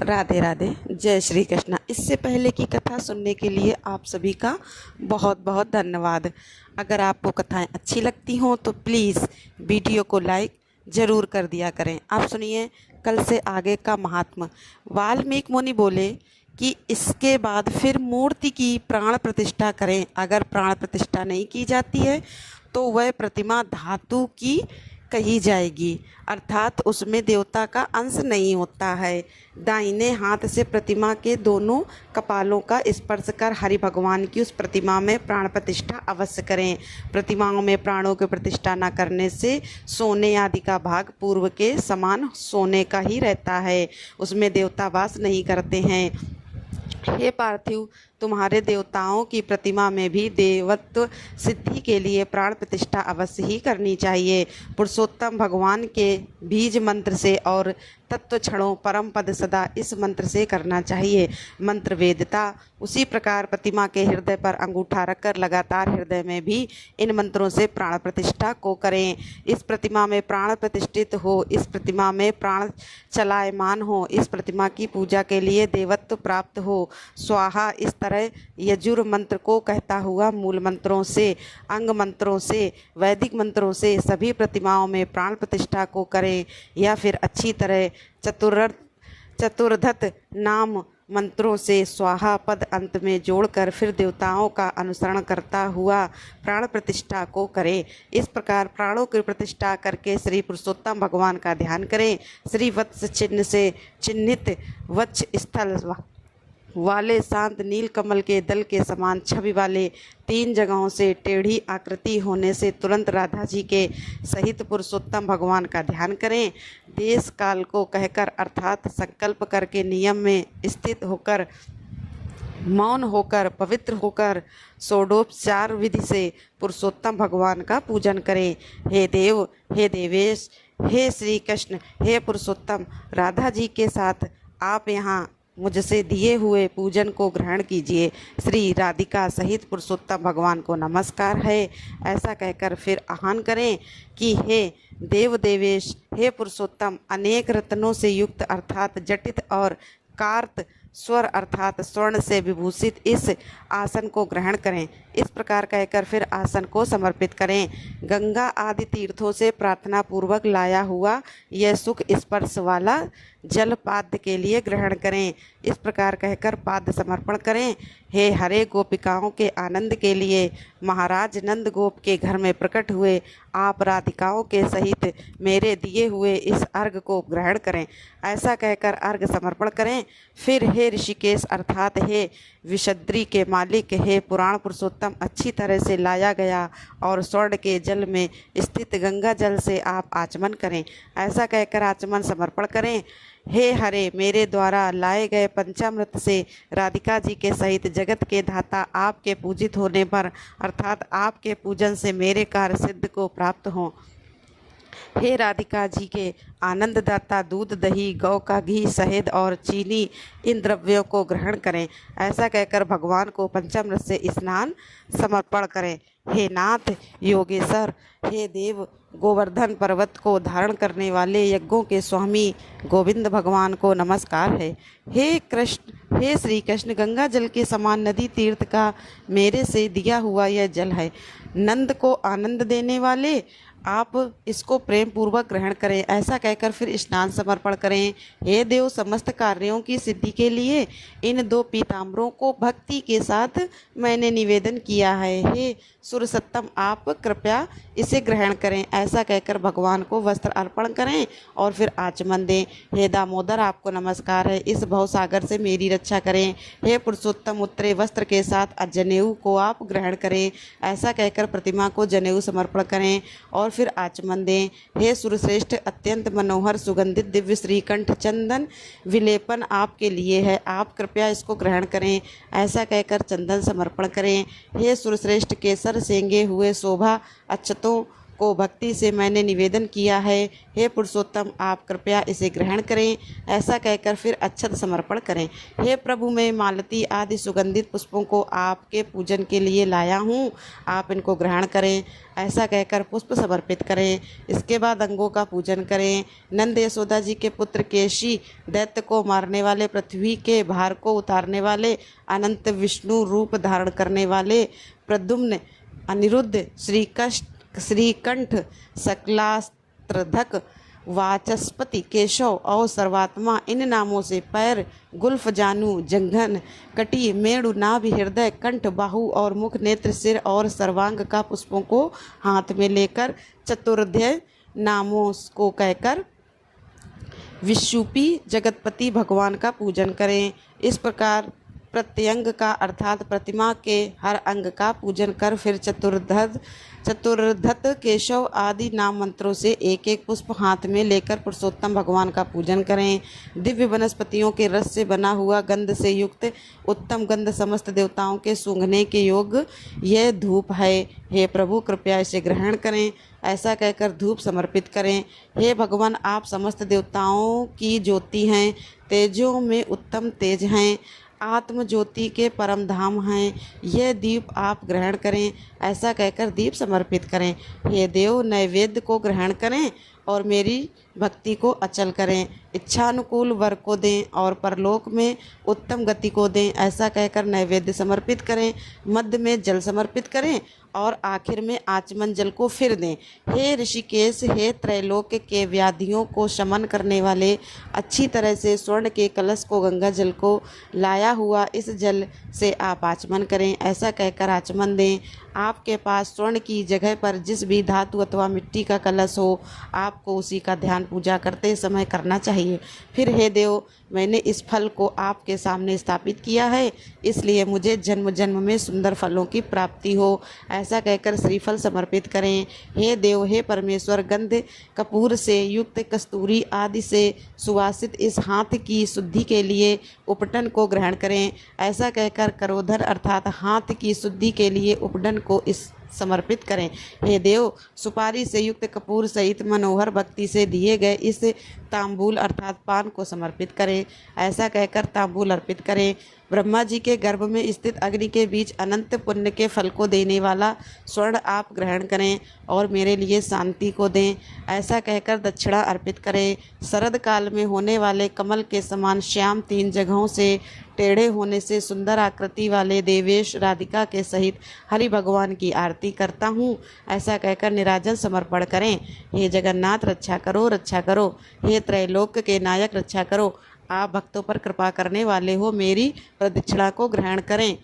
राधे राधे, जय श्री कृष्णा। इससे पहले की कथा सुनने के लिए आप सभी का बहुत बहुत धन्यवाद। अगर आपको कथाएं अच्छी लगती हों तो प्लीज़ वीडियो को लाइक ज़रूर कर दिया करें। आप सुनिए कल से आगे का महात्मा। वाल्मीकि मुनि बोले कि इसके बाद फिर मूर्ति की प्राण प्रतिष्ठा करें। अगर प्राण प्रतिष्ठा नहीं की जाती है तो वह प्रतिमा धातु की कही जाएगी, अर्थात उसमें देवता का अंश नहीं होता है। दाहिने हाथ से प्रतिमा के दोनों कपालों का स्पर्श कर हरि भगवान की उस प्रतिमा में प्राण प्रतिष्ठा अवश्य करें। प्रतिमाओं में प्राणों की प्रतिष्ठा न करने से सोने आदि का भाग पूर्व के समान सोने का ही रहता है, उसमें देवता वास नहीं करते हैं। हे पार्थिव, तुम्हारे देवताओं की प्रतिमा में भी देवत्व सिद्धि के लिए प्राण प्रतिष्ठा अवश्य ही करनी चाहिए। पुरुषोत्तम भगवान के बीज मंत्र से और तत्व क्षणों परम पद सदा इस मंत्र से करना चाहिए। मंत्र वेदता उसी प्रकार प्रतिमा के हृदय पर अंगूठा रखकर लगातार हृदय में भी इन मंत्रों से प्राण प्रतिष्ठा को करें। इस प्रतिमा में प्राण प्रतिष्ठित हो, इस प्रतिमा में प्राण चलायमान हो, इस प्रतिमा की पूजा के लिए देवत्व प्राप्त हो। स्वाहा इस तरह यजुर मंत्र को कहता हुआ मूल मंत्रों से, अंग मंत्रों से, वैदिक मंत्रों से सभी प्रतिमाओं में प्राण प्रतिष्ठा को करें, या फिर अच्छी तरह चतुर्धत नाम मंत्रों से स्वाहा पद अंत में जोड़कर फिर देवताओं का अनुसरण करता हुआ प्राण प्रतिष्ठा को करें। इस प्रकार प्राणों की प्रतिष्ठा करके श्री पुरुषोत्तम भगवान का ध्यान करें। श्री वत्स चिन्ह से चिन्हित वक्ष स्थल वाले शांत नील कमल के दल के समान छवि वाले 3 जगहों से टेढ़ी आकृति होने से तुरंत राधा जी के सहित पुरुषोत्तम भगवान का ध्यान करें। देश काल को कहकर अर्थात संकल्प करके नियम में स्थित होकर मौन होकर पवित्र होकर षोडोपचार विधि से पुरुषोत्तम भगवान का पूजन करें। हे देव, हे देवेश, हे श्री कृष्ण, हे पुरुषोत्तम, राधा जी के साथ आप यहाँ मुझसे दिए हुए पूजन को ग्रहण कीजिए। श्री राधिका सहित पुरुषोत्तम भगवान को नमस्कार है। ऐसा कहकर फिर आह्वान करें कि हे देव देवेश, हे पुरुषोत्तम, अनेक रत्नों से युक्त अर्थात जटित और कार्त स्वर अर्थात स्वर्ण से विभूषित इस आसन को ग्रहण करें। इस प्रकार कहकर फिर आसन को समर्पित करें। गंगा आदि तीर्थों से प्रार्थना पूर्वक लाया हुआ यह सुख स्पर्श वाला जल पाद्य के लिए ग्रहण करें। इस प्रकार कहकर पाद्य समर्पण करें। हे हरे, गोपिकाओं के आनंद के लिए महाराज नंद गोप के घर में प्रकट हुए आप राधिकाओं के सहित मेरे दिए हुए इस अर्घ को ग्रहण करें। ऐसा कहकर अर्घ समर्पण करें। फिर हे ऋषिकेश अर्थात हे विशद्री के मालिक, हे पुराण पुरुषोत्तम, अच्छी तरह से लाया गया और स्वर्ण के जल में स्थित गंगा जल से आप आचमन करें। ऐसा कहकर आचमन समर्पण करें। हे हरे, मेरे द्वारा लाए गए पंचामृत से राधिका जी के सहित जगत के धाता आपके पूजित होने पर अर्थात आपके पूजन से मेरे कार्य सिद्ध को प्राप्त हों। हे राधिका जी के आनंददाता दूध, दही, गौ का घी, शहद और चीनी इन द्रव्यों को ग्रहण करें। ऐसा कहकर भगवान को पंचामृत से स्नान समर्पण करें। हे नाथ योगेश्वर, हे देव, गोवर्धन पर्वत को धारण करने वाले यज्ञों के स्वामी गोविंद भगवान को नमस्कार है। हे कृष्ण, हे श्री कृष्ण, गंगा जल के समान नदी तीर्थ का मेरे से दिया हुआ यह जल है। नंद को आनंद देने वाले आप इसको प्रेम पूर्वक ग्रहण करें। ऐसा कहकर फिर स्नान समर्पण करें। हे देव, समस्त कार्यों की सिद्धि के लिए इन 2 पीताम्बरों को भक्ति के साथ मैंने निवेदन किया है। हे सुरसत्तम, आप कृपया इसे ग्रहण करें। ऐसा कहकर भगवान को वस्त्र अर्पण करें और फिर आचमन दें। हे दामोदर, आपको नमस्कार है, इस भवसागर से मेरी रक्षा करें। हे पुरुषोत्तम, उत्तरे वस्त्र के साथ जनेऊ को आप ग्रहण करें। ऐसा कहकर प्रतिमा को जनेऊ समर्पण करें और फिर आचमन दें। हे सुरश्रेष्ठ, अत्यंत मनोहर सुगंधित दिव्य श्रीकंठ चंदन विलेपन आपके लिए है, आप कृपया इसको ग्रहण करें। ऐसा कहकर चंदन समर्पण करें। हे सुरश्रेष्ठ, केसर सेंगे हुए शोभा अक्षतों को भक्ति से मैंने निवेदन किया है। हे पुरुषोत्तम, आप कृपया इसे ग्रहण करें। ऐसा कहकर फिर अक्षत समर्पण करें। हे प्रभु, मैं मालती आदि सुगंधित पुष्पों को आपके पूजन के लिए लाया हूँ, आप इनको ग्रहण करें। ऐसा कहकर पुष्प समर्पित करें। इसके बाद अंगों का पूजन करें। नंद यशोदा जी के पुत्र केशी, दैत्य को मारने वाले, पृथ्वी के भार को उतारने वाले, अनंत विष्णु रूप धारण करने वाले, प्रद्युम्न, अनिरुद्ध, श्रीकंठ, सकलास्त्रधक, वाचस्पति, केशव और सर्वात्मा, इन नामों से पैर, गुल्फ, जानु, जंघन, कटी, मेरु, नाभि, हृदय, कंठ, बाहु और मुख, नेत्र, सिर और सर्वांग का पुष्पों को हाथ में लेकर चतुर्ध्याय नामों को कहकर विशुपी जगतपति भगवान का पूजन करें। इस प्रकार प्रत्यंग का अर्थात प्रतिमा के हर अंग का पूजन कर फिर चतुर्धत, केशव आदि नाम मंत्रों से एक एक पुष्प हाथ में लेकर पुरुषोत्तम भगवान का पूजन करें। दिव्य वनस्पतियों के रस से बना हुआ गंध से युक्त उत्तम गंध समस्त देवताओं के सूंघने के योग्य यह धूप है। हे प्रभु, कृपया इसे ग्रहण करें। ऐसा कहकर धूप समर्पित करें। हे भगवान, आप समस्त देवताओं की ज्योति हैं, तेजों में उत्तम तेज हैं, आत्म ज्योति के परम धाम हैं। यह दीप आप ग्रहण करें। ऐसा कहकर दीप समर्पित करें। हे देव, नैवेद्य को ग्रहण करें और मेरी भक्ति को अचल करें। इच्छानुकूल वर को दें और परलोक में उत्तम गति को दें। ऐसा कहकर नैवेद्य समर्पित करें। मध्य में जल समर्पित करें और आखिर में आचमन जल को फिर दें। हे ऋषिकेश, हे त्रैलोक के व्याधियों को शमन करने वाले, अच्छी तरह से स्वर्ण के कलश को गंगा जल को लाया हुआ इस जल से आप आचमन करें। ऐसा कहकर आचमन दें। आपके पास स्वर्ण की जगह पर जिस भी धातु अथवा मिट्टी का कलश हो, आपको उसी का ध्यान पूजा करते समय करना चाहिए। फिर हे देव, मैंने इस फल को आपके सामने स्थापित किया है, इसलिए मुझे जन्म जन्म में सुंदर फलों की प्राप्ति हो। ऐसा कहकर श्रीफल समर्पित करें। हे देव, हे परमेश्वर, गंध कपूर से युक्त कस्तूरी आदि से सुवासित इस हाथ की शुद्धि के लिए उपटन को ग्रहण करें। ऐसा कहकर करोधर अर्थात हाथ की शुद्धि के लिए उपटन को इस समर्पित करें। हे देव, सुपारी से युक्त कपूर सहित मनोहर भक्ति से दिए गए इस तांबूल अर्थात पान को समर्पित करें। ऐसा कहकर तांबूल अर्पित करें। ब्रह्मा जी के गर्भ में स्थित अग्नि के बीच अनंत पुण्य के फल को देने वाला स्वर्ण आप ग्रहण करें और मेरे लिए शांति को दें। ऐसा कहकर दक्षिणा अर्पित करें। शरद काल में होने वाले कमल के समान श्याम 3 जगहों से टेढ़े होने से सुंदर आकृति वाले देवेश राधिका के सहित हरि भगवान की आरती करता हूँ। ऐसा कहकर निराजन समर्पण करें। हे जगन्नाथ, रक्षा करो, रक्षा करो। हे त्रैलोक के नायक, रक्षा करो। आप भक्तों पर कृपा करने वाले हो, मेरी प्रदक्षिणा को ग्रहण करें।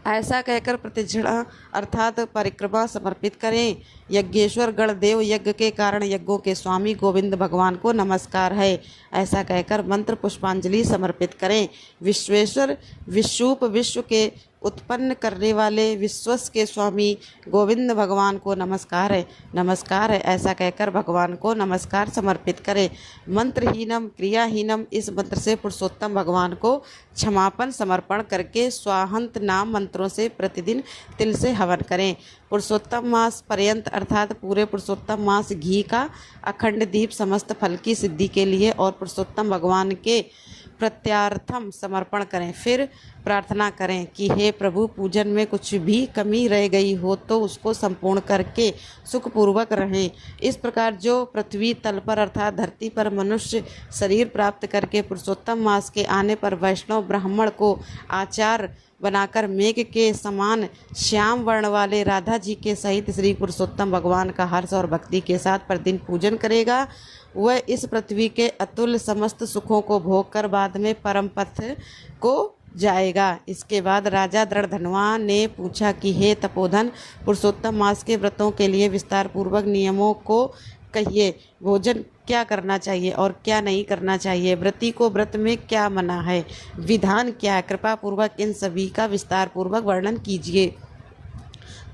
ऐसा कहकर प्रदक्षिणा अर्थात परिक्रमा समर्पित करें। यज्ञेश्वर गणदेव, यज्ञ के कारण यज्ञों के स्वामी गोविंद भगवान को नमस्कार है। ऐसा कहकर मंत्र पुष्पांजलि समर्पित करें। विश्वेश्वर, विश्वूप, विश्व के उत्पन्न करने वाले विश्वस के स्वामी गोविंद भगवान को नमस्कार है, नमस्कार है। ऐसा कहकर भगवान को नमस्कार समर्पित करें। मंत्रहीनम क्रियाहीनम इस मंत्र से पुरुषोत्तम भगवान को क्षमापन समर्पण करके स्वाहंत नाम मंत्रों से प्रतिदिन तिल से हवन करें। पुरुषोत्तम मास पर्यंत अर्थात पूरे पुरुषोत्तम मास घी का अखंड दीप समस्त फल की सिद्धि के लिए और पुरुषोत्तम भगवान के प्रत्यार्थम समर्पण करें। फिर प्रार्थना करें कि हे प्रभु, पूजन में कुछ भी कमी रह गई हो तो उसको संपूर्ण करके सुखपूर्वक रहें। इस प्रकार जो पृथ्वी तल पर अर्थात धरती पर मनुष्य शरीर प्राप्त करके पुरुषोत्तम मास के आने पर वैष्णव ब्राह्मण को आचार बनाकर मेघ के समान श्याम वर्ण वाले राधा जी के सहित श्री पुरुषोत्तम भगवान का हर्ष और भक्ति के साथ प्रतिदिन पूजन करेगा, वह इस पृथ्वी के अतुल समस्त सुखों को भोग कर बाद में परम पथ को जाएगा। इसके बाद राजा दृढ़धनवा ने पूछा कि हे तपोधन, पुरुषोत्तम मास के व्रतों के लिए विस्तार पूर्वक नियमों को कहिए। भोजन क्या करना चाहिए और क्या नहीं करना चाहिए, व्रती को व्रत में क्या मना है, विधान क्या है, कृपा पूर्वक इन सभी का विस्तार पूर्वक वर्णन कीजिए।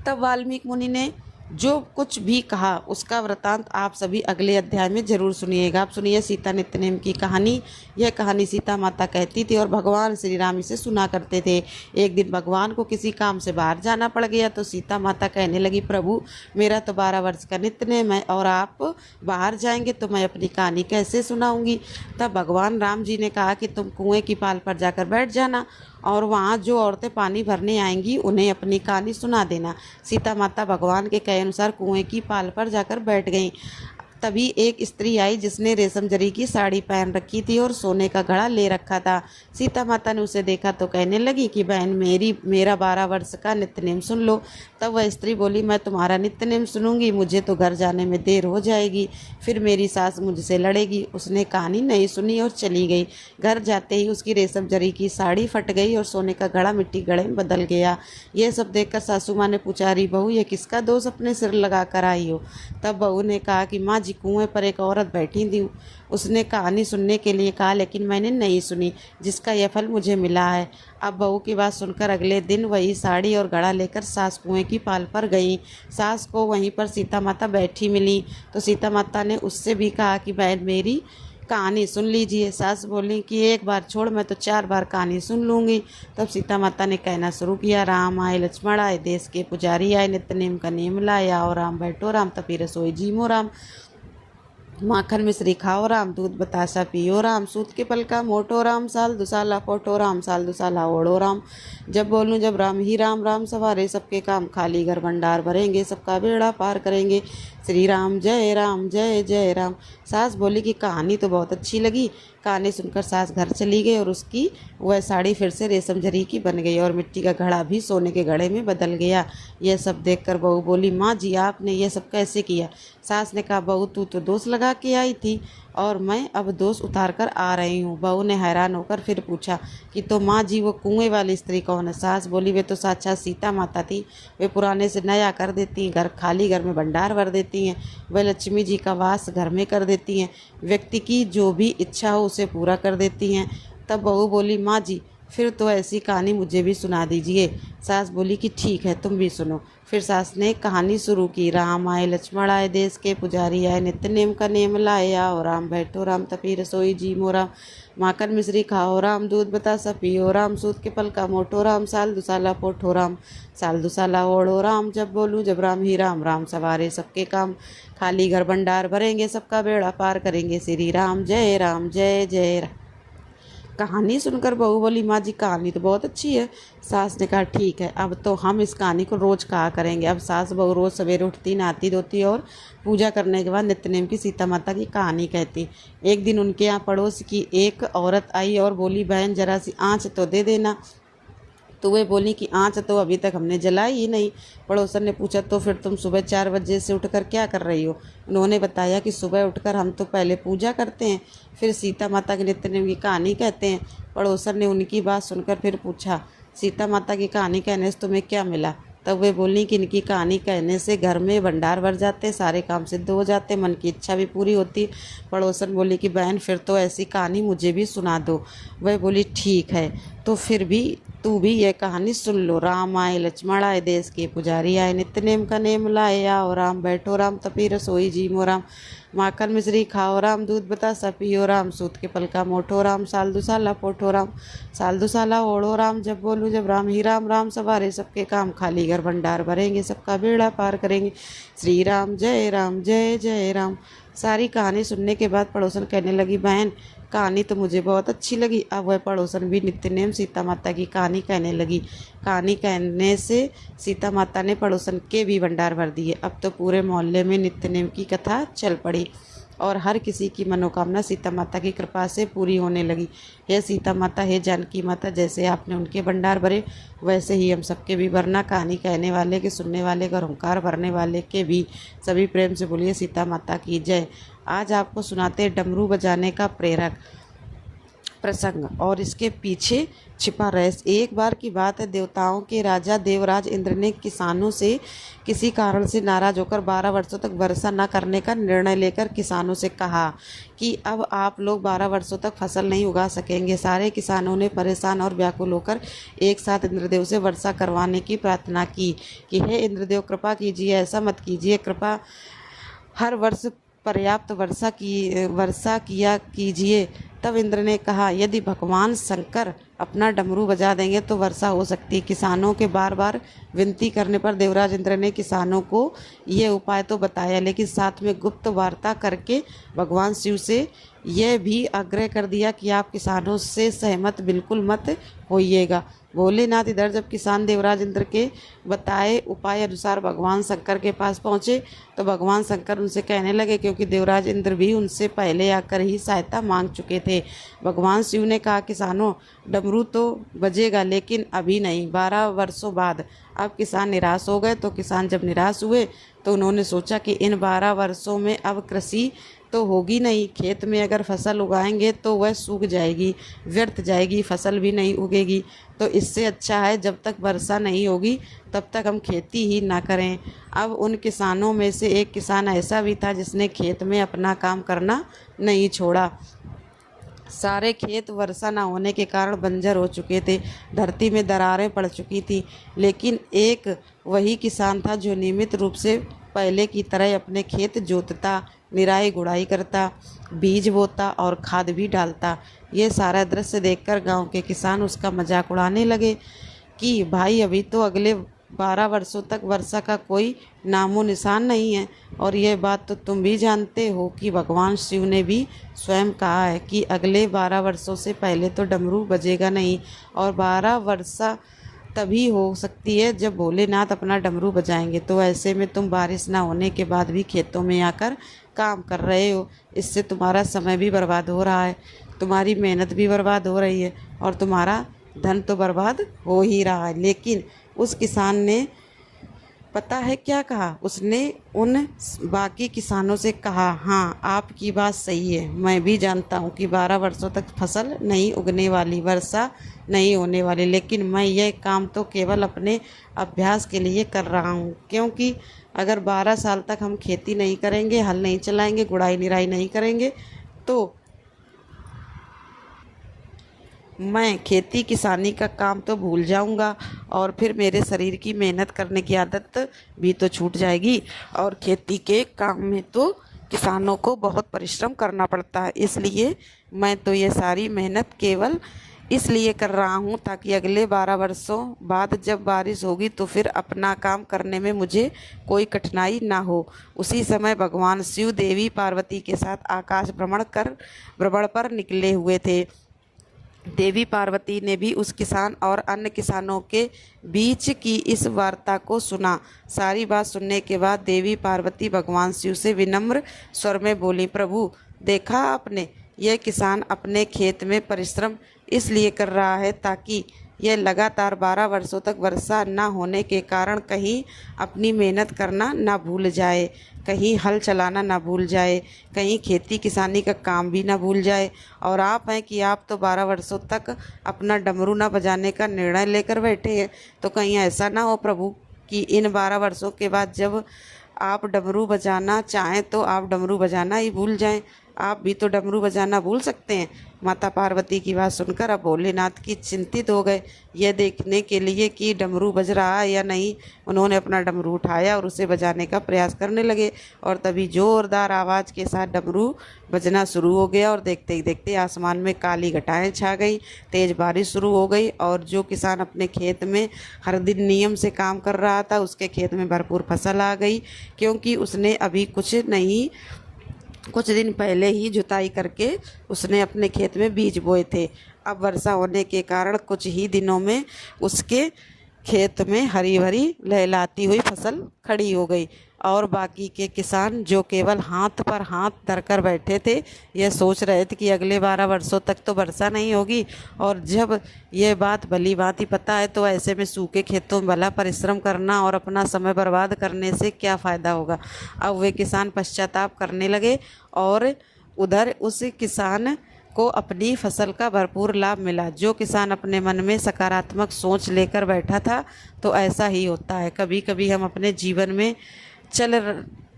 तब वाल्मीकि मुनि ने जो कुछ भी कहा उसका वृतांत आप सभी अगले अध्याय में जरूर सुनिएगा। आप सुनिए सीता नित्यनेम की कहानी। यह कहानी सीता माता कहती थी और भगवान श्री राम इसे सुना करते थे। एक दिन भगवान को किसी काम से बाहर जाना पड़ गया तो सीता माता कहने लगी, प्रभु मेरा तो 12 वर्ष का नित्यनेम है और आप बाहर जाएंगे तो मैं अपनी कहानी कैसे सुनाऊंगी। तब भगवान राम जी ने कहा कि तुम कुएं की पाल पर जाकर बैठ जाना और वहाँ जो औरतें पानी भरने आएंगी उन्हें अपनी कहानी सुना देना। सीता माता भगवान के कहे अनुसार कुएं की पाल पर जाकर बैठ गईं। तभी एक स्त्री आई जिसने रेशम जरी की साड़ी पहन रखी थी और सोने का घड़ा ले रखा था। सीता माता ने उसे देखा तो कहने लगी कि बहन मेरा 12 वर्ष का नित्यनेम सुन लो। तब वह स्त्री बोली, मैं तुम्हारा नित्यनेम सुनूंगी, मुझे तो घर जाने में देर हो जाएगी, फिर मेरी सास मुझसे लड़ेगी। उसने कहानी नहीं सुनी और चली गई। घर जाते ही उसकी रेशम जरी की साड़ी फट गई और सोने का घड़ा मिट्टी घड़े में बदल गया। यह सब देखकर सासू माँ ने पूछा, अरे बहू ये किसका दोष अपने सिर लगा कर आई हो। तब बहू ने कहा कि माँ जी कुएं पर एक औरत बैठी थी, उसने कहानी सुनने के लिए कहा लेकिन मैंने नहीं सुनी, जिसका यह फल मुझे मिला है। अब बहू की बात सुनकर अगले दिन वही साड़ी और घड़ा लेकर सास कुएं की पाल पर गई। सास को वहीं पर सीता माता बैठी मिली तो सीता माता ने उससे भी कहा कि बहन मेरी कहानी सुन लीजिए। सास बोली कि एक बार छोड़, मैं तो 4 बार कहानी सुन लूँगी। तब सीता माता ने कहना शुरू किया, राम आए लक्ष्मण आए देश के पुजारी आए, नित्यनेम का नेम लाया और राम बैठो राम तपी रसोई जीमो राम, माखन मिश्री खाओ राम, दूध बतासा पियो राम, सूत के पलका मोटो राम, साल दुसाला पोटो राम, साल दुसाला ओढ़ो राम। जब बोलूं जब राम ही राम, राम सवारे सबके काम, खाली घर भंडार भरेंगे सबका बेड़ा पार करेंगे, श्री राम जय जय राम। सास बोली कि कहानी तो बहुत अच्छी लगी। कहानी सुनकर सास घर चली गई और उसकी वह साड़ी फिर से रेशम जरी की बन गई और मिट्टी का घड़ा भी सोने के घड़े में बदल गया। यह सब देखकर बहू बोली, माँ जी आपने यह सब कैसे किया। सास ने कहा, बहू तू तो दोष लगा के आई थी और मैं अब दोष उतार कर आ रही हूँ। बहू ने हैरान होकर फिर पूछा कि तो माँ जी वो कुएं वाली स्त्री कौन है। सास बोली, वे तो साक्षात सीता माता थी, वे पुराने से नया कर देती हैं, घर खाली घर में भंडार भर देती हैं, वह लक्ष्मी जी का वास घर में कर देती हैं, व्यक्ति की जो भी इच्छा हो उसे पूरा कर देती हैं। तब बहू बोली, माँ जी फिर तो ऐसी कहानी मुझे भी सुना दीजिए। सास बोली कि ठीक है तुम भी सुनो। फिर सास ने कहानी शुरू की, राम आए लक्ष्मण आए देश के पुजारी आए, नित्यनेम का नेम लाया और राम बैठो राम तपी रसोई जीमो राम, माखन मिश्री खाओ राम, दूध बतासा पियो राम, सूत के पलका मोटो राम, साल दुसाला पोठो राम, साल दुसाला ओढ़ो राम। जब बोलूं जब राम ही राम, राम सवारे सबके काम, खाली घर भंडार भरेंगे सबका बेड़ा पार करेंगे, श्री राम जय जय राम। कहानी सुनकर बहू बोली, माँ जी कहानी तो बहुत अच्छी है। सास ने कहा, ठीक है अब तो हम इस कहानी को रोज़ कहा करेंगे। अब सास बहू रोज़ सवेरे उठती, नहाती धोती और पूजा करने के बाद नित्यनेम की सीता माता की कहानी कहती। एक दिन उनके यहाँ पड़ोस की एक औरत आई और बोली, बहन जरा सी आँच तो दे देना। तो वे बोली कि आँच तो अभी तक हमने जलाई ही नहीं। पड़ोसन ने पूछा, तो फिर तुम सुबह 4 बजे से उठकर क्या कर रही हो। उन्होंने बताया कि सुबह उठकर हम तो पहले पूजा करते हैं, फिर सीता माता के नित्यनेम की कहानी कहते हैं। पड़ोसन ने उनकी बात सुनकर फिर पूछा, सीता माता की कहानी कहने से तुम्हें क्या मिला। तब वे बोली कि इनकी कहानी कहने से घर में भंडार भर जाते, सारे काम सिद्ध हो जाते, मन की इच्छा भी पूरी होती। पड़ोसन बोली कि बहन फिर तो ऐसी कहानी मुझे भी सुना दो। वह बोली, ठीक है तो फिर भी तू भी यह कहानी सुन लो। राम आए लक्ष्मण आए देश के पुजारी आए, नित्यनेम का नेम लाया और राम बैठो राम तपी रसोई जीमो राम, माखन मिश्री खाओ राम, दूध बतासा पियो राम, सूत के पलका मोटो राम, साल दुसाला पोठो राम, साल दुसाला ओढ़ो राम। जब बोलूं जब राम ही राम, राम सवारे सबके काम, खाली घर भंडार भरेंगे सबका बेड़ा पार करेंगे, श्री राम जय राम। सारी कहानी सुनने के बाद पड़ोसन कहने लगी, बहन कहानी तो मुझे बहुत अच्छी लगी। अब वह पड़ोसन भी नित्यनेम सीता माता की कहानी कहने लगी। कहानी कहने से सीता माता ने पड़ोसन के भी भंडार भर दिए। अब तो पूरे मोहल्ले में नित्यनेम की कथा चल पड़ी और हर किसी की मनोकामना सीता माता की कृपा से पूरी होने लगी। हे सीता माता, हे जानकी माता, जैसे आपने उनके भंडार भरे वैसे ही हम सबके भी भरना। कहानी कहने वाले के, सुनने वाले का, हुंकार भरने वाले के भी। सभी प्रेम से बोलिए सीता माता की जय। आज आपको सुनाते डमरू बजाने का प्रेरक। प्रसंग और इसके पीछे छिपा रहस्य। एक बार की बात है, देवताओं के राजा देवराज इंद्र ने किसानों से किसी कारण से नाराज होकर 12 वर्षों तक वर्षा न करने का निर्णय लेकर किसानों से कहा कि अब आप लोग 12 वर्षों तक फसल नहीं उगा सकेंगे। सारे किसानों ने परेशान और व्याकुल होकर एक साथ इंद्रदेव से वर्षा करवाने की प्रार्थना की कि हे इंद्रदेव, कृपा कीजिए, ऐसा मत कीजिए, कृपा हर वर्ष पर्याप्त वर्षा किया कीजिए। तब इंद्र ने कहा, यदि भगवान शंकर अपना डमरू बजा देंगे तो वर्षा हो सकती है। किसानों के बार बार विनती करने पर देवराज इंद्र ने किसानों को ये उपाय तो बताया, लेकिन साथ में गुप्त वार्ता करके भगवान शिव से यह भी आग्रह कर दिया कि आप किसानों से सहमत बिल्कुल मत होइएगा। भोलेनाथ इधर जब किसान देवराज इंद्र के बताए उपाय अनुसार भगवान शंकर के पास पहुँचे तो भगवान शंकर उनसे कहने लगे, क्योंकि देवराज इंद्र भी उनसे पहले आकर ही सहायता मांग चुके थे। भगवान शिव ने कहा, किसानों, डमरू तो बजेगा लेकिन अभी नहीं, 12 वर्षों बाद। अब किसान निराश हो गए। तो किसान जब निराश हुए तो उन्होंने सोचा कि इन 12 वर्षों में अब कृषि तो होगी नहीं, खेत में अगर फसल उगाएंगे तो वह सूख जाएगी, व्यर्थ जाएगी, फसल भी नहीं उगेगी। तो इससे अच्छा है जब तक वर्षा नहीं होगी तब तक हम खेती ही ना करें। अब उन किसानों में से एक किसान ऐसा भी था जिसने खेत में अपना काम करना नहीं छोड़ा। सारे खेत वर्षा न होने के कारण बंजर हो चुके थे, धरती में दरारें पड़ चुकी थी, लेकिन एक वही किसान था जो नियमित रूप से पहले की तरह अपने खेत जोतता, निराई गुड़ाई करता, बीज बोता और खाद भी डालता। ये सारा दृश्य देखकर गांव के किसान उसका मजाक उड़ाने लगे कि भाई, अभी तो अगले 12 वर्षों तक वर्षा का कोई नामो निशान नहीं है। और यह बात तो तुम भी जानते हो कि भगवान शिव ने भी स्वयं कहा है कि अगले 12 वर्षों से पहले तो डमरू बजेगा नहीं, और 12 वर्षा तभी हो सकती है जब भोलेनाथ अपना डमरू बजाएंगे। तो ऐसे में तुम बारिश ना होने के बाद भी खेतों में आकर काम कर रहे हो, इससे तुम्हारा समय भी बर्बाद हो रहा है, तुम्हारी मेहनत भी बर्बाद हो रही है और तुम्हारा धन तो बर्बाद हो ही रहा है। लेकिन उस किसान ने पता है क्या कहा? उसने उन बाकी किसानों से कहा, हाँ, आपकी बात सही है, मैं भी जानता हूँ कि 12 वर्षों तक फसल नहीं उगने वाली, वर्षा नहीं होने वाली, लेकिन मैं यह काम तो केवल अपने अभ्यास के लिए कर रहा हूँ। क्योंकि अगर 12 साल तक हम खेती नहीं करेंगे, हल नहीं चलाएंगे, गुड़ाई निराई नहीं करेंगे तो मैं खेती किसानी का काम तो भूल जाऊंगा और फिर मेरे शरीर की मेहनत करने की आदत भी तो छूट जाएगी। और खेती के काम में तो किसानों को बहुत परिश्रम करना पड़ता है, इसलिए मैं तो ये सारी मेहनत केवल इसलिए कर रहा हूँ ताकि अगले 12 वर्षों बाद जब बारिश होगी तो फिर अपना काम करने में मुझे कोई कठिनाई ना हो। उसी समय भगवान शिव देवी पार्वती के साथ आकाश भ्रमण पर निकले हुए थे। देवी पार्वती ने भी उस किसान और अन्य किसानों के बीच की इस वार्ता को सुना। सारी बात सुनने के बाद देवी पार्वती भगवान शिव से विनम्र स्वर में बोली, प्रभु, देखा आपने, यह किसान अपने खेत में परिश्रम इसलिए कर रहा है ताकि यह लगातार 12 वर्षों तक वर्षा न होने के कारण कहीं अपनी मेहनत करना ना भूल जाए, कहीं हल चलाना ना भूल जाए, कहीं खेती किसानी का काम भी ना भूल जाए। और आप हैं कि आप तो 12 वर्षों तक अपना डमरू ना बजाने का निर्णय लेकर बैठे हैं, तो कहीं ऐसा ना हो प्रभु कि इन 12 वर्षों के बाद जब आप डमरू बजाना चाहें तो आप डमरू बजाना ही भूल जाएं। आप भी तो डमरू बजाना भूल सकते हैं। माता पार्वती की बात सुनकर अब भोलेनाथ की चिंतित हो गए। यह देखने के लिए कि डमरू बज रहा है या नहीं, उन्होंने अपना डमरू उठाया और उसे बजाने का प्रयास करने लगे। और तभी जोरदार आवाज़ के साथ डमरू बजना शुरू हो गया और देखते ही देखते आसमान में काली घटाएं छा गई, तेज़ बारिश शुरू हो गई। और जो किसान अपने खेत में हर दिन नियम से काम कर रहा था, उसके खेत में भरपूर फसल आ गई, क्योंकि उसने अभी कुछ दिन पहले ही जुताई करके उसने अपने खेत में बीज बोए थे। अब वर्षा होने के कारण कुछ ही दिनों में उसके खेत में हरी भरी लहलाती हुई फसल खड़ी हो गई। और बाकी के किसान जो केवल हाथ पर हाथ धरकर बैठे थे, यह सोच रहे थे कि अगले 12 वर्षों तक तो वर्षा नहीं होगी, और जब यह बात भली भांति पता है तो ऐसे में सूखे खेतों में भला परिश्रम करना और अपना समय बर्बाद करने से क्या फ़ायदा होगा। अब वे किसान पश्चाताप करने लगे और उधर उस किसान को अपनी फसल का भरपूर लाभ मिला। जो किसान अपने मन में सकारात्मक सोच लेकर बैठा था तो ऐसा ही होता है। कभी कभी हम अपने जीवन में चल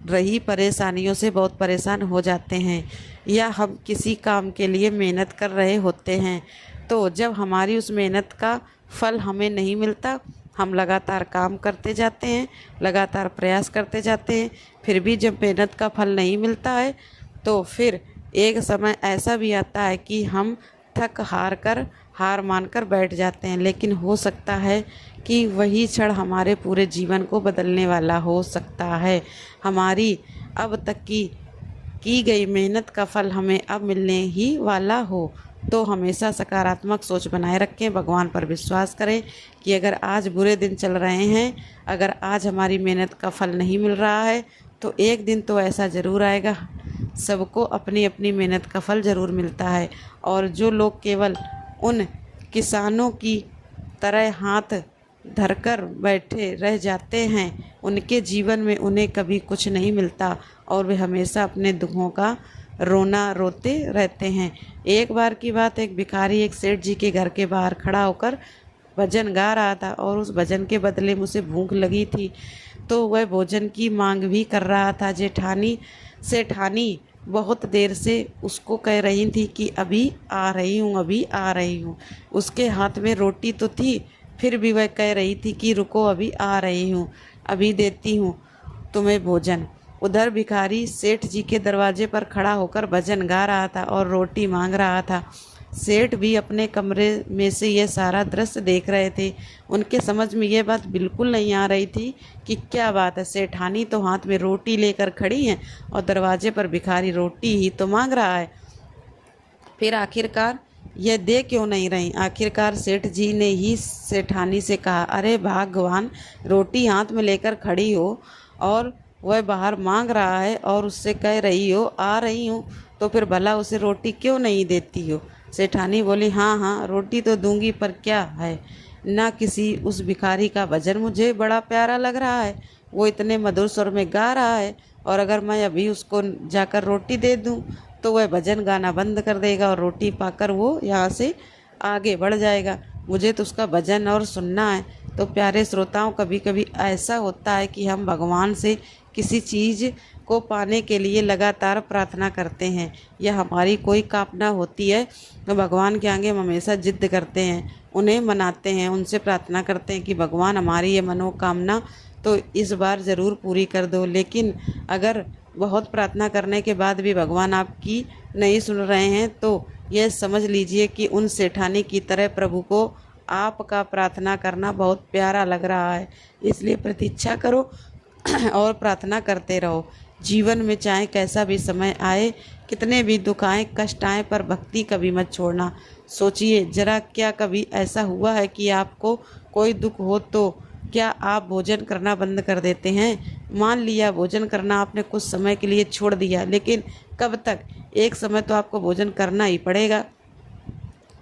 रही परेशानियों से बहुत परेशान हो जाते हैं, या हम किसी काम के लिए मेहनत कर रहे होते हैं, तो जब हमारी उस मेहनत का फल हमें नहीं मिलता, हम लगातार काम करते जाते हैं, लगातार प्रयास करते जाते हैं, फिर भी जब मेहनत का फल नहीं मिलता है तो फिर एक समय ऐसा भी आता है कि हम थक हार मानकर बैठ जाते हैं। लेकिन हो सकता है कि वही क्षण हमारे पूरे जीवन को बदलने वाला हो सकता है। हमारी अब तक की गई मेहनत का फल हमें अब मिलने ही वाला हो। तो हमेशा सकारात्मक सोच बनाए रखें, भगवान पर विश्वास करें कि अगर आज बुरे दिन चल रहे हैं, अगर आज हमारी मेहनत का फल नहीं मिल रहा है, तो एक दिन तो ऐसा ज़रूर आएगा। सबको अपनी अपनी मेहनत का फल ज़रूर मिलता है। और जो लोग केवल उन किसानों की तरह हाथ धरकर बैठे रह जाते हैं, उनके जीवन में उन्हें कभी कुछ नहीं मिलता और वे हमेशा अपने दुखों का रोना रोते रहते हैं। एक बार की बात, एक भिखारी एक सेठ जी के घर के बाहर खड़ा होकर भजन गा रहा था और उस भजन के बदले मुझे भूख लगी थी, तो वह भोजन की मांग भी कर रहा था। सेठानी बहुत देर से उसको कह रही थी कि अभी आ रही हूँ, अभी आ रही हूँ। उसके हाथ में रोटी तो थी, फिर भी वह कह रही थी कि रुको, अभी आ रही हूँ, अभी देती हूँ तुम्हें भोजन। उधर भिखारी सेठ जी के दरवाजे पर खड़ा होकर भजन गा रहा था और रोटी मांग रहा था। सेठ भी अपने कमरे में से ये सारा दृश्य देख रहे थे। उनके समझ में ये बात बिल्कुल नहीं आ रही थी कि क्या बात है, सेठानी तो हाथ में रोटी लेकर खड़ी है और दरवाजे पर भिखारी रोटी ही तो मांग रहा है। फिर आखिरकार यह दे क्यों नहीं रही। आखिरकार सेठ जी ने ही सेठानी से कहा, अरे भगवान, रोटी हाथ में लेकर खड़ी हो और वह बाहर मांग रहा है और उससे कह रही हो आ रही हूँ, तो फिर भला उसे रोटी क्यों नहीं देती हो। सेठानी बोली, हाँ हाँ, रोटी तो दूंगी, पर क्या है ना, किसी उस भिखारी का भजन मुझे बड़ा प्यारा लग रहा है, वो इतने मधुर स्वर में गा रहा है, और अगर मैं अभी उसको जाकर रोटी दे दूं तो वह भजन गाना बंद कर देगा और रोटी पाकर वो यहाँ से आगे बढ़ जाएगा। मुझे तो उसका भजन और सुनना है। तो प्यारे श्रोताओं, कभी कभी ऐसा होता है कि हम भगवान से किसी चीज़ को पाने के लिए लगातार प्रार्थना करते हैं, या हमारी कोई कामना होती है तो भगवान के आगे हम हमेशा जिद करते हैं, उन्हें मनाते हैं, उनसे प्रार्थना करते हैं कि भगवान हमारी ये मनोकामना तो इस बार ज़रूर पूरी कर दो। लेकिन अगर बहुत प्रार्थना करने के बाद भी भगवान आपकी नहीं सुन रहे हैं तो यह समझ लीजिए कि उन सेठानी की तरह प्रभु को आपका प्रार्थना करना बहुत प्यारा लग रहा है। इसलिए प्रतीक्षा करो और प्रार्थना करते रहो। जीवन में चाहे कैसा भी समय आए, कितने भी दुख आए, कष्ट आए, पर भक्ति कभी मत छोड़ना। सोचिए जरा, क्या कभी ऐसा हुआ है कि आपको कोई दुख हो तो क्या आप भोजन करना बंद कर देते हैं। मान लिया भोजन करना आपने कुछ समय के लिए छोड़ दिया, लेकिन कब तक, एक समय तो आपको भोजन करना ही पड़ेगा।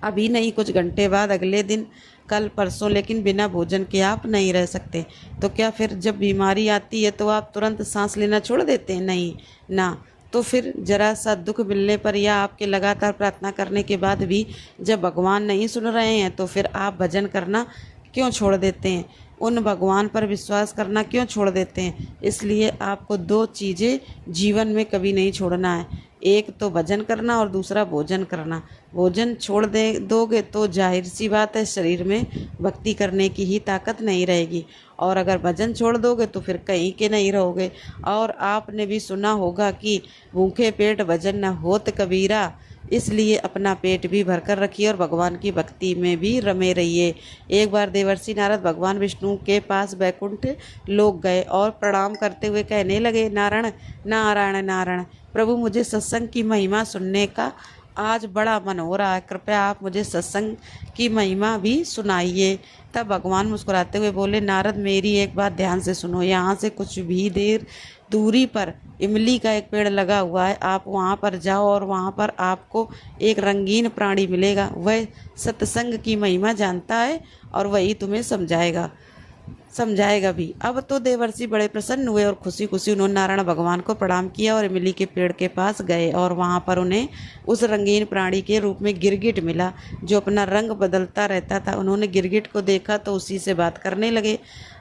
अभी नहीं, कुछ घंटे बाद, अगले दिन, कल परसों, लेकिन बिना भोजन के आप नहीं रह सकते। तो क्या फिर जब बीमारी आती है तो आप तुरंत सांस लेना छोड़ देते हैं? नहीं ना। तो फिर जरा सा दुख मिलने पर या आपके लगातार प्रार्थना करने के बाद भी जब भगवान नहीं सुन रहे हैं तो फिर आप भजन करना क्यों छोड़ देते हैं? उन भगवान पर विश्वास करना क्यों छोड़ देते हैं? इसलिए आपको दो चीज़ें जीवन में कभी नहीं छोड़ना है, एक तो भजन करना और दूसरा भोजन करना। भोजन छोड़ दोगे तो जाहिर सी बात है शरीर में भक्ति करने की ही ताकत नहीं रहेगी, और अगर भजन छोड़ दोगे तो फिर कहीं के नहीं रहोगे। और आपने भी सुना होगा कि भूखे पेट भजन न होत कबीरा, इसलिए अपना पेट भी भरकर रखिए और भगवान की भक्ति में भी रमे रहिए। एक बार देवर्षि नारद भगवान विष्णु के पास बैकुंठ लोक गए और प्रणाम करते हुए कहने लगे, नारायण नारायण नारायण, प्रभु मुझे सत्संग की महिमा सुनने का आज बड़ा मन हो रहा है, कृपया आप मुझे सत्संग की महिमा भी सुनाइए। तब भगवान मुस्कुराते हुए बोले, नारद मेरी एक बात ध्यान से सुनो, यहाँ से कुछ भी देर दूरी पर इमली का एक पेड़ लगा हुआ है, आप वहाँ पर जाओ और वहाँ पर आपको एक रंगीन प्राणी मिलेगा। वह सत्संग की महिमा जानता है और वही तुम्हें समझाएगा। समझाएगा भी। अब तो देवर्षि बड़े प्रसन्न हुए और खुशी खुशी उन्होंने नारायण भगवान को प्रणाम किया और इमली के पेड़ के पास गए और वहाँ पर उन्हें उस रंगीन प्राणी के रूप में गिरगिट मिला जो अपना रंग बदलता रहता था। उन्होंने गिरगिट को देखा तो उसी से बात करने लगे।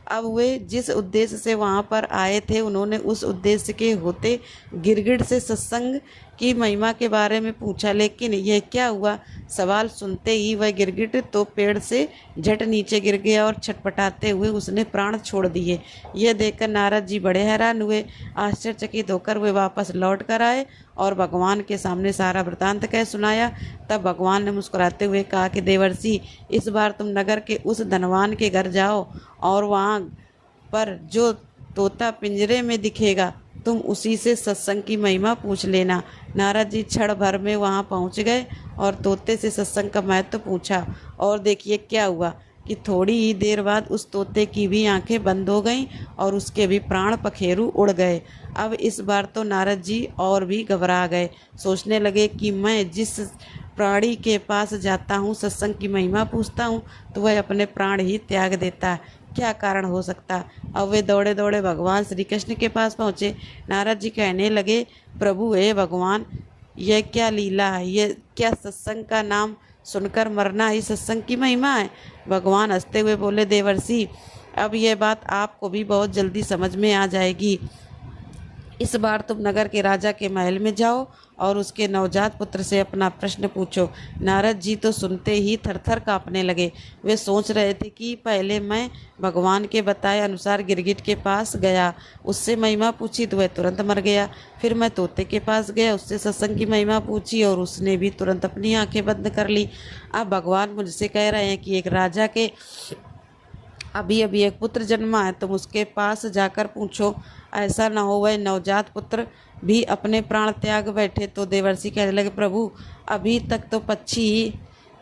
अब वे जिस उद्देश्य से वहाँ पर आए थे उन्होंने उस उद्देश्य के होते गिरगिट से सत्संग की महिमा के बारे में पूछा, लेकिन यह क्या हुआ। सवाल सुनते ही वह गिरगिट तो पेड़ से झट नीचे गिर गया और छटपटाते हुए उसने प्राण छोड़ दिए। यह देखकर नारद जी बड़े हैरान हुए। आश्चर्यचकित होकर वे वापस लौट कर आए और भगवान के सामने सारा वृतांत कह सुनाया। तब भगवान ने मुस्कुराते हुए कहा कि देवर्षि, इस बार तुम नगर के उस धनवान के घर जाओ और वहाँ पर जो तोता पिंजरे में दिखेगा तुम उसी से सत्संग की महिमा पूछ लेना। नारद जी क्षण भर में वहाँ पहुँच गए और तोते से सत्संग का महत्व पूछा और देखिए क्या हुआ कि थोड़ी ही देर बाद उस तोते की भी आंखें बंद हो गईं और उसके भी प्राण पखेरु उड़ गए। अब इस बार तो नारद जी और भी घबरा गए। सोचने लगे कि मैं जिस प्राणी के पास जाता हूँ सत्संग की महिमा पूछता हूँ तो वह अपने प्राण ही त्याग देता है, क्या कारण हो सकता। अब वे दौड़े दौड़े भगवान श्री कृष्ण के पास पहुँचे। नारद जी कहने लगे, प्रभु हे भगवान, यह क्या लीला है, यह क्या सत्संग का नाम सुनकर मरना ही सत्संग की महिमा है। भगवान हंसते हुए बोले, देवर्षि, अब यह बात आपको भी बहुत जल्दी समझ में आ जाएगी। इस बार तुम नगर के राजा के महल में जाओ और उसके नवजात पुत्र से अपना प्रश्न पूछो। नारद जी तो सुनते ही थरथर कांपने लगे। वे सोच रहे थे कि पहले मैं भगवान के बताए अनुसार गिरगिट के पास गया, उससे महिमा पूछी तो वह तुरंत मर गया। फिर मैं तोते के पास गया, उससे सत्संग की महिमा पूछी और उसने भी तुरंत अपनी आंखें बंद कर ली। अब भगवान मुझसे कह रहे हैं कि एक राजा के अभी अभी एक पुत्र जन्मा है, तुम उसके पास जाकर पूछो, ऐसा न हो वह नवजात पुत्र भी अपने प्राण त्याग बैठे। तो देवर्षि कहने लगे, प्रभु, अभी तक तो पक्षी ही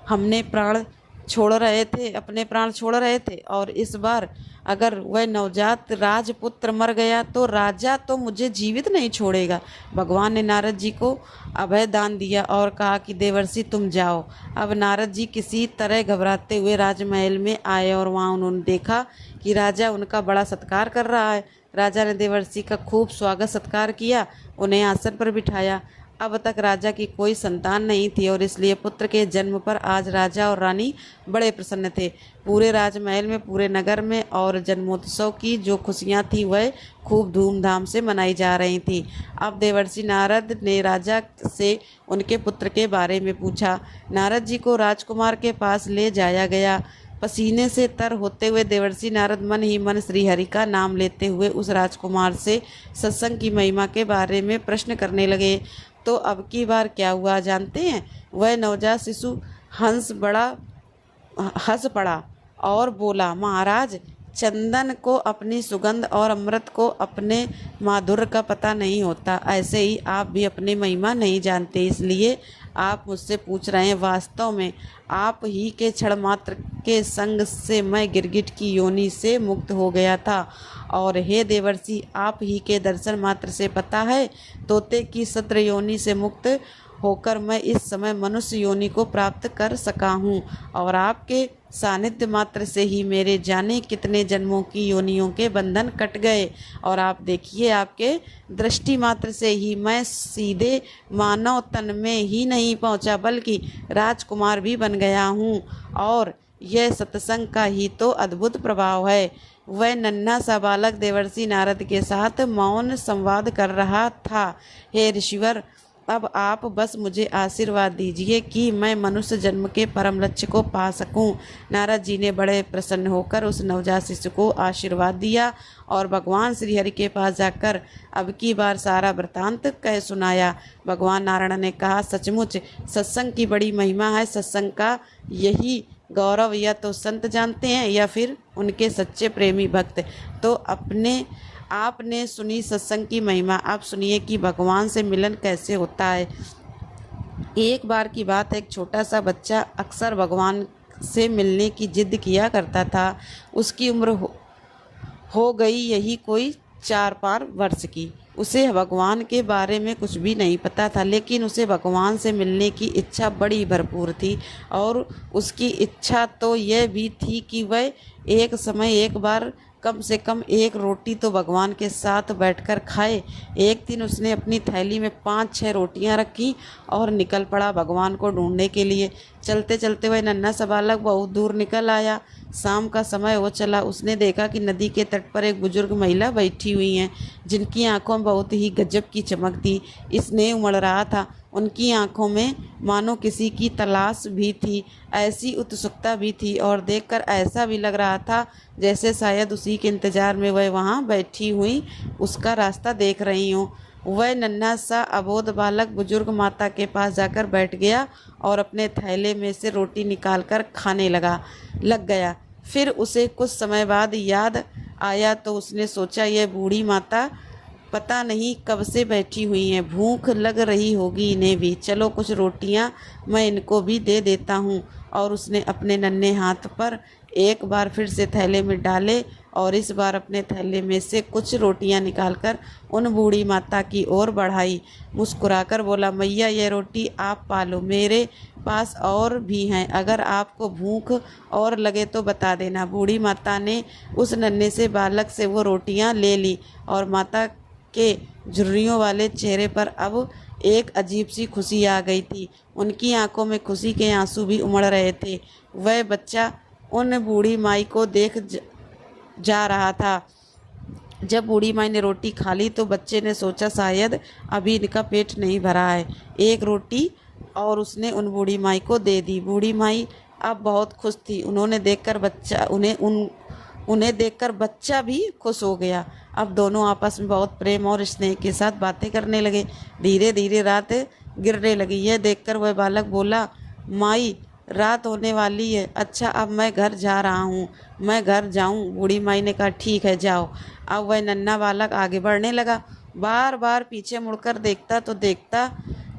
हमने प्राण छोड़ रहे थे, अपने प्राण छोड़ रहे थे, और इस बार अगर वह नवजात राजपुत्र मर गया तो राजा तो मुझे जीवित नहीं छोड़ेगा। भगवान ने नारद जी को अभय दान दिया और कहा कि देवर्षि तुम जाओ। अब नारद जी किसी तरह घबराते हुए राजमहल में आए और वहाँ उन्होंने देखा कि राजा उनका बड़ा सत्कार कर रहा है। राजा ने देवर्षि का खूब स्वागत सत्कार किया, उन्हें आसन पर बिठाया। अब तक राजा की कोई संतान नहीं थी और इसलिए पुत्र के जन्म पर आज राजा और रानी बड़े प्रसन्न थे। पूरे राजमहल में, पूरे नगर में और जन्मोत्सव की जो खुशियां थी वह खूब धूमधाम से मनाई जा रही थी। अब देवर्षि नारद ने राजा से उनके पुत्र के बारे में पूछा। नारद जी को राजकुमार के पास ले जाया गया। पसीने से तर होते हुए देवर्षि नारद मन ही मन श्रीहरि का नाम लेते हुए उस राजकुमार से सत्संग की महिमा के बारे में प्रश्न करने लगे। तो अब की बार क्या हुआ जानते हैं। वह नवजात शिशु हंस पड़ा और बोला, महाराज, चंदन को अपनी सुगंध और अमृत को अपने माधुर्य का पता नहीं होता, ऐसे ही आप भी अपनी महिमा नहीं जानते, इसलिए आप मुझसे पूछ रहे हैं। वास्तव में आप ही के क्षण मात्र के संग से मैं गिरगिट की योनि से मुक्त हो गया था, और हे देवर्षि, आप ही के दर्शन मात्र से पता है तोते की सत्र योनि से मुक्त होकर मैं इस समय मनुष्य योनि को प्राप्त कर सका हूँ, और आपके सानिध्य मात्र से ही मेरे जाने कितने जन्मों की योनियों के बंधन कट गए। और आप देखिए, आपके दृष्टि मात्र से ही मैं सीधे मानव तन में ही नहीं पहुँचा बल्कि राजकुमार भी बन गया हूँ, और यह सत्संग का ही तो अद्भुत प्रभाव है। वह नन्हा सा बालक देवर्षि नारद के साथ मौन संवाद कर रहा था। हे ऋषिवर, अब आप बस मुझे आशीर्वाद दीजिए कि मैं मनुष्य जन्म के परम लक्ष्य को पा सकूं। नारद जी ने बड़े प्रसन्न होकर उस नवजात शिशु को आशीर्वाद दिया और भगवान श्री हरि के पास जाकर अब की बार सारा वृतांत कह सुनाया। भगवान नारायण ने कहा, सचमुच सत्संग की बड़ी महिमा है। सत्संग का यही गौरव या तो संत जानते हैं या फिर उनके सच्चे प्रेमी भक्त। तो आपने सुनी सत्संग की महिमा, आप सुनिए कि भगवान से मिलन कैसे होता है। एक बार की बात है, एक छोटा सा बच्चा अक्सर भगवान से मिलने की जिद किया करता था। उसकी उम्र हो गई यही कोई 4-5 वर्ष की। उसे भगवान के बारे में कुछ भी नहीं पता था, लेकिन उसे भगवान से मिलने की इच्छा बड़ी भरपूर थी। और उसकी इच्छा तो यह भी थी कि वह एक समय एक बार कम से कम एक रोटी तो भगवान के साथ बैठकर खाए। एक दिन उसने अपनी थैली में 5-6 रोटियां रखी और निकल पड़ा भगवान को ढूंढने के लिए। चलते चलते वह नन्हा सा बालक बहुत दूर निकल आया। शाम का समय हो चला। उसने देखा कि नदी के तट पर एक बुजुर्ग महिला बैठी हुई हैं, जिनकी आंखों में बहुत ही गजब की चमक थी। स्नेह उमड़ रहा था उनकी आंखों में, मानो किसी की तलाश भी थी, ऐसी उत्सुकता भी थी, और देखकर ऐसा भी लग रहा था जैसे शायद उसी के इंतजार में वह वहाँ बैठी हुई उसका रास्ता देख रही हूँ। वह नन्हा सा अबोध बालक बुजुर्ग माता के पास जाकर बैठ गया और अपने थैले में से रोटी निकालकर खाने लग गया। फिर उसे कुछ समय बाद याद आया तो उसने सोचा, यह बूढ़ी माता पता नहीं कब से बैठी हुई हैं, भूख लग रही होगी इन्हें भी, चलो कुछ रोटियां मैं इनको भी दे देता हूँ। और उसने अपने नन्हे हाथ पर एक बार फिर से थैले में डाले और इस बार अपने थैले में से कुछ रोटियां निकालकर उन बूढ़ी माता की ओर बढ़ाई। मुस्कुराकर बोला, मैया यह रोटी आप पालो, मेरे पास और भी हैं, अगर आपको भूख और लगे तो बता देना। बूढ़ी माता ने उस नन्हे से बालक से वो रोटियां ले ली और माता के झुर्रियों वाले चेहरे पर अब एक अजीब सी खुशी आ गई थी। उनकी आंखों में खुशी के आंसू भी उमड़ रहे थे। वह बच्चा उन बूढ़ी माई को देख जा रहा था। जब बूढ़ी माई ने रोटी खा ली तो बच्चे ने सोचा, शायद अभी इनका पेट नहीं भरा है, एक रोटी, और उसने उन बूढ़ी माई को दे दी। बूढ़ी माई अब बहुत खुश थी। उन्हें देखकर बच्चा भी खुश हो गया। अब दोनों आपस में बहुत प्रेम और स्नेह के साथ बातें करने लगे। धीरे धीरे रात गिरने लगी। यह देखकर वह बालक बोला, माई रात होने वाली है, अच्छा अब मैं घर जा रहा हूँ, मैं घर जाऊँ। बूढ़ी माई ने कहा, ठीक है जाओ। अब वह नन्हा बालक आगे बढ़ने लगा। बार बार पीछे मुड़कर देखता तो देखता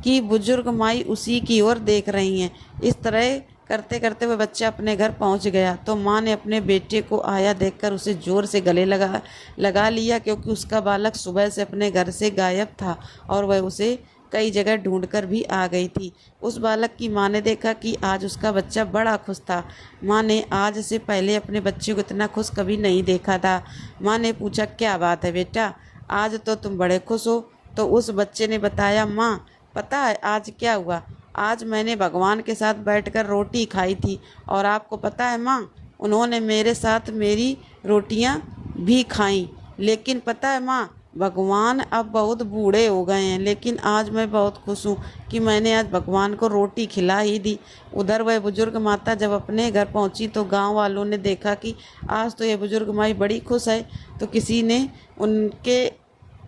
कि बुजुर्ग माई उसी की ओर देख रही हैं। इस तरह करते करते वह बच्चा अपने घर पहुंच गया तो माँ ने अपने बेटे को आया देखकर उसे जोर से गले लगा लिया, क्योंकि उसका बालक सुबह से अपने घर से गायब था और वह उसे कई जगह ढूंढकर भी आ गई थी। उस बालक की माँ ने देखा कि आज उसका बच्चा बड़ा खुश था। माँ ने आज से पहले अपने बच्चे को इतना खुश कभी नहीं देखा था। माँ ने पूछा, क्या बात है बेटा, आज तो तुम बड़े खुश हो। तो उस बच्चे ने बताया, माँ पता है आज क्या हुआ, आज मैंने भगवान के साथ बैठकर रोटी खाई थी, और आपको पता है माँ, उन्होंने मेरे साथ मेरी रोटियां भी खाईं। लेकिन पता है माँ, भगवान अब बहुत बूढ़े हो गए हैं, लेकिन आज मैं बहुत खुश हूँ कि मैंने आज भगवान को रोटी खिला ही दी। उधर वह बुजुर्ग माता जब अपने घर पहुँची तो गांव वालों ने देखा कि आज तो यह बुजुर्ग माई बड़ी खुश है। तो किसी ने उनके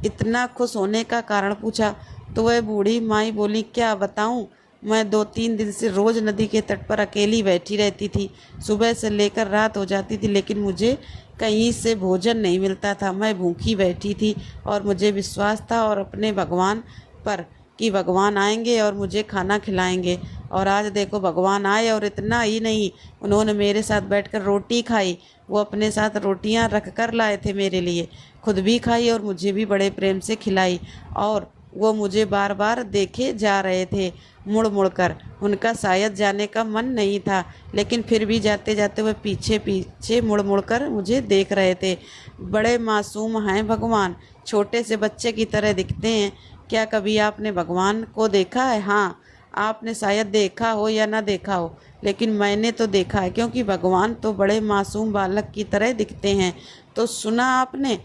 इतना खुश होने का कारण पूछा तो वह बूढ़ी माई बोली, क्या बताऊँ, मैं 2-3 दिन से रोज़ नदी के तट पर अकेली बैठी रहती थी। सुबह से लेकर रात हो जाती थी, लेकिन मुझे कहीं से भोजन नहीं मिलता था। मैं भूखी बैठी थी और मुझे विश्वास था और अपने भगवान पर कि भगवान आएंगे और मुझे खाना खिलाएंगे। और आज देखो भगवान आए, और इतना ही नहीं, उन्होंने मेरे साथ बैठकर रोटी खाई। वो अपने साथ रोटियां रख कर लाए थे मेरे लिए, खुद भी खाई और मुझे भी बड़े प्रेम से खिलाई। और वो मुझे बार बार देखे जा रहे थे मुड़ मुड़ कर। उनका शायद जाने का मन नहीं था, लेकिन फिर भी जाते जाते वह पीछे पीछे मुड़ मुड़ कर मुझे देख रहे थे। बड़े मासूम हैं भगवान, छोटे से बच्चे की तरह दिखते हैं। क्या कभी आपने भगवान को देखा है? हाँ, आपने शायद देखा हो या ना देखा हो, लेकिन मैंने तो देखा है, क्योंकि भगवान तो बड़े मासूम बालक की तरह दिखते हैं। तो सुना आपने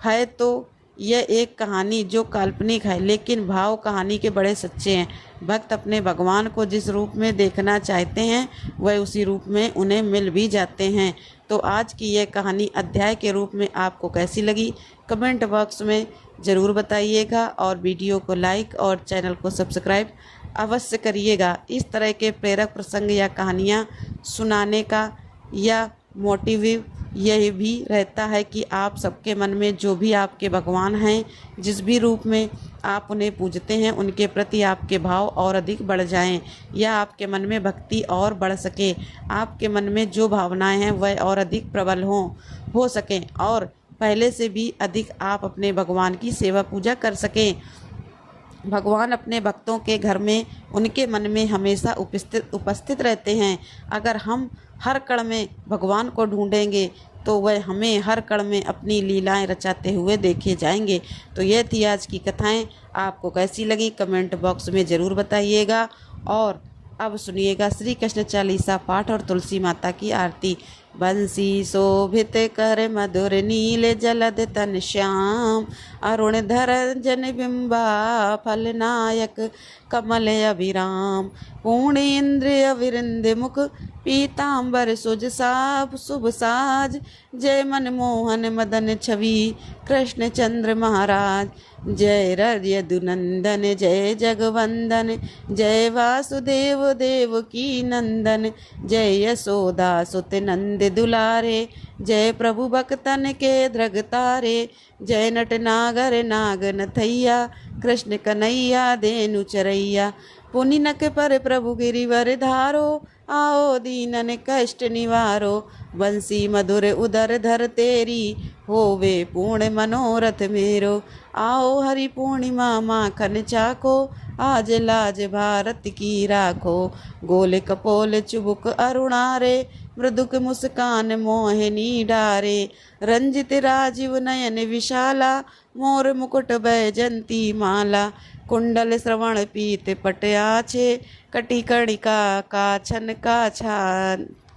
है, तो यह एक कहानी जो काल्पनिक है, लेकिन भाव कहानी के बड़े सच्चे हैं। भक्त अपने भगवान को जिस रूप में देखना चाहते हैं वह उसी रूप में उन्हें मिल भी जाते हैं। तो आज की यह कहानी अध्याय के रूप में आपको कैसी लगी, कमेंट बॉक्स में ज़रूर बताइएगा, और वीडियो को लाइक और चैनल को सब्सक्राइब अवश्य करिएगा। इस तरह के प्रेरक प्रसंग या कहानियाँ सुनाने का या मोटिव यह भी रहता है कि आप सबके मन में जो भी आपके भगवान हैं, जिस भी रूप में आप उन्हें पूजते हैं, उनके प्रति आपके भाव और अधिक बढ़ जाएं, या आपके मन में भक्ति और बढ़ सके, आपके मन में जो भावनाएं हैं वह और अधिक प्रबल हो सकें, और पहले से भी अधिक आप अपने भगवान की सेवा पूजा कर सकें। भगवान अपने भक्तों के घर में, उनके मन में हमेशा उपस्थित रहते हैं। अगर हम हर कण में भगवान को ढूंढेंगे तो वह हमें हर कण में अपनी लीलाएं रचाते हुए देखे जाएंगे। तो यह थी आज की कथाएं। आपको कैसी लगी कमेंट बॉक्स में ज़रूर बताइएगा। और अब सुनिएगा श्री कृष्ण चालीसा पाठ और तुलसी माता की आरती। बंसी शोभित कर मधुर नील जलद तन श्याम, अरुण धर जन बिंबा फलनायक कमल अभिराम, पूर्ण इंद्रिय विरिंद मुख पीतांबर सुज साब शुभ साज, जय मनमोहन मदन छवि कृष्ण चंद्र महाराज, जय यदुनंदन जय जगवंदन, जय वासुदेव देव की नंदन, जय यशोदा सुत नंद दुलारे, जय प्रभु भक्तन के धृग तारे, जय नट नागर नाग नथैया, कृष्ण कन्हैया देनु चरैया, पुनि नक पर प्रभु गिरिवर धारो, आओ दीनन कष्ट निवारो, बंसी मधुर उदर धर तेरी, होवे पूर्ण मनोरथ मेरो, आओ हरि पूर्णिमा माखन चाखो, आज लाज भारत की राखो, गोल कपोल चुबुक अरुणारे, मृदुक मुस्कान मोहिनी डारे, रंजित राजीव नयन विशाला, मोर मुकुट बैजंती माला, कुंडल श्रवण पीत पट आछे, कटी कणिका काछन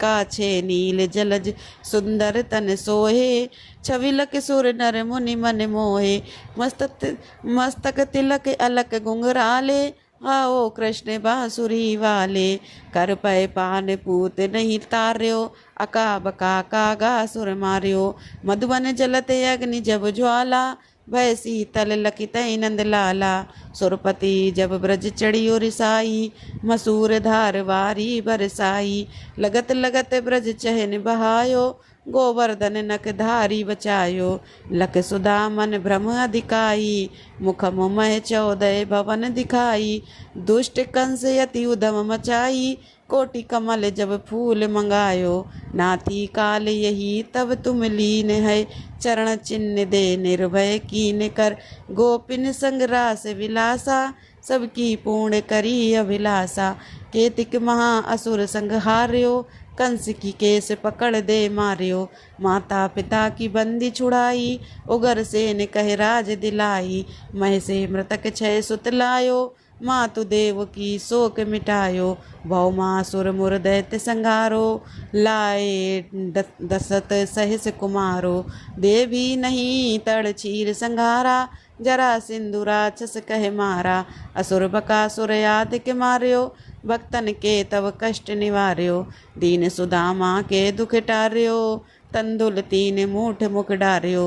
काछे, नील जलज सुंदर तन सोहे, छविलक सुर नर मुनि मन मोहे, मस्तक तिलक अलक घुंघराले, आओ कृष्ण बांसुरी वाले, कर पै पान पूत नहीं तार्यो, अका बका कागा सुर मार्यो, मधुबन जलते अग्नि जब ज्वाला, भय शीतल लखित नंद लाला, सुरपति जब ब्रज चढ़ियो रिसाई, मसूर धार वारी बरसाई, लगत लगत ब्रज चहन बहायो, गोवर्धन नख धारी बचायो, लख सुदामन भ्रम अधिकाई, मुख मुमह 14 भवन दिखाई, दुष्ट कंस यति उधम मचाई, कोटि कमल जब फूल मंगायो, नाथी काल यही तब तुम लीन है, चरण चिन्ह दे निर्भय कीन कर, गोपिन संग रास विलासा, सबकी पूर्ण करी अभिलाषा, केतिक महा असुर संहार्यो, कंस की केस पकड़ दे मार्यो, माता पिता की बंदी छुड़ाई, उगर सेन कह राज दिलाई, मह से मृतक छय सुत लायो, मातु देव की शोक मिटायो, भौमासुर मुर दैत्य संहारो, लाए दशत सहस कुमारो, देवी नहीं तड़ चीर संहारा, जरा सिंधु राक्षस कह मारा, असुर बकासुर याद के मार्यो, भक्तन के तब कष्ट निवार्यो, दीन सुदामा के दुख टार्यो, तंदुल 3 मूठ मुख डार्यो,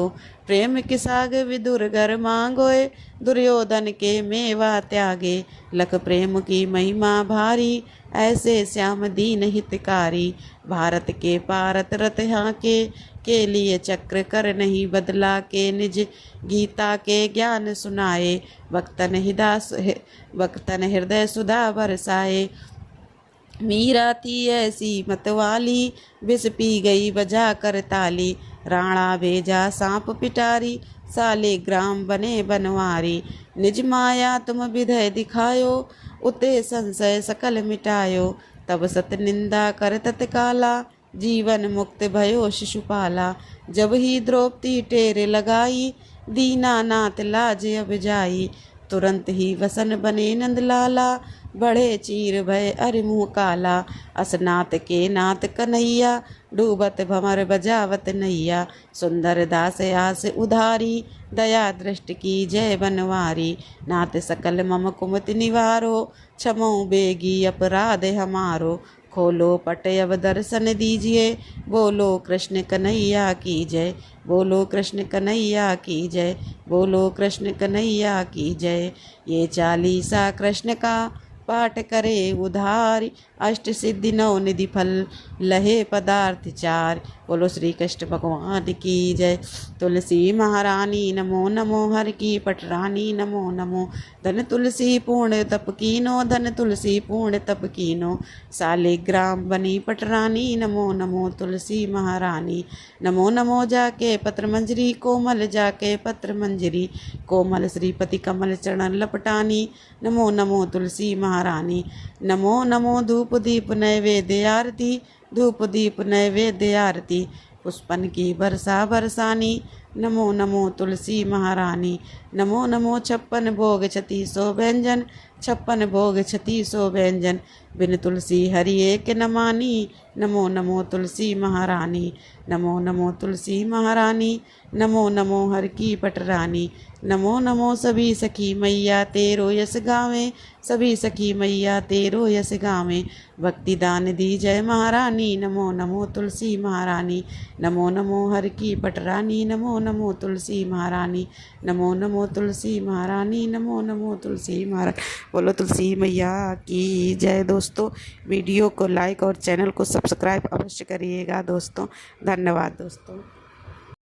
प्रेम की साग विदुर घर मांगोए, दुर्योधन के मेवा त्यागे, लख प्रेम की महिमा भारी, ऐसे श्याम दीन हितकारी, भारत के पारत रथ के लिए चक्र कर नहीं बदला, के निज गीता के ज्ञान सुनाए, भक्तन हृदय सुधा बरसाए, मीरा थी ऐसी मतवाली, विष पी गई बजा कर ताली, राणा भेजा सांप पिटारी, साले ग्राम बने बनवारी, निज माया तुम विधय दिखायो, उते संशय सकल मिटायो, तब सत निंदा कर तत्काला, जीवन मुक्त भयो शिशुपाला, जब ही द्रौपदी टेर लगाई, दीनानाथ लाज अब जाई, तुरंत ही वसन बने नंदलाला, बढ़े चीर भय अरि मुँह काला, असनाथ के नाथ कन्हैया, डूबत भमर बजावत नैया, सुंदर दास आस उधारी, दया दृष्टि की जय बनवारी, नाथ सकल मम कुमति निवारो, क्षमो बेगी अपराध हमारो, खोलो पट अब दर्शन दीजिए, बोलो कृष्ण कन्हैया की जय, बोलो कृष्ण कन्हैया की जय, बोलो कृष्ण कन्हैया की जय। ये चालीसा कृष्ण का पाठ करे उधारी, अष्ट सिद्धि नौ निधि फल लहे पदार्थ चार। बोलो श्री कृष्ण भगवान की जय। तुलसी महारानी नमो नमो, हर की पटरानी नमो नमो। धन तुलसी पूर्ण तप कीनो, धन तुलसी पूर्ण तप कीनो। शालिग्राम बनी पटरानी नमो नमो तुलसी महारानी। नमो नमो जाके पत्र मंजरी कोमल, जाके पत्र मंजरी कोमल। श्रीपति कमल चरण लपटानी नमो नमो तुलसी महारानी। नमो नमो धूप दीप नैवेद्य आरती, धूप दीप नैवेद्य आरती। पुष्पन की बरसा बरसानी नमो नमो तुलसी महारानी। नमो नमो 56 भोग 3600 व्यंजन, 56 भोग 3600 व्यंजन। बिन तुलसी हरि एक न मानी नमो नमो तुलसी महारानी। नमो नमो तुलसी महारानी, नमो नमो हर की पटरानी। नमो नमो सभी सखी मैया तेरो यस गावें, सभी सखी मैया तेरो यस गावें। भक्ति दान दी जय महारानी नमो नमो तुलसी महारानी। नमो नमो हर की पटरानी, नमो नमो तुलसी महारानी। नमो नमो तुलसी महारानी, नमो नमो तुलसी महारानी। बोलो तुलसी मैया की जय। दोस्तों वीडियो को लाइक और चैनल को सब्सक्राइब अवश्य करिएगा दोस्तों। धन्यवाद दोस्तों।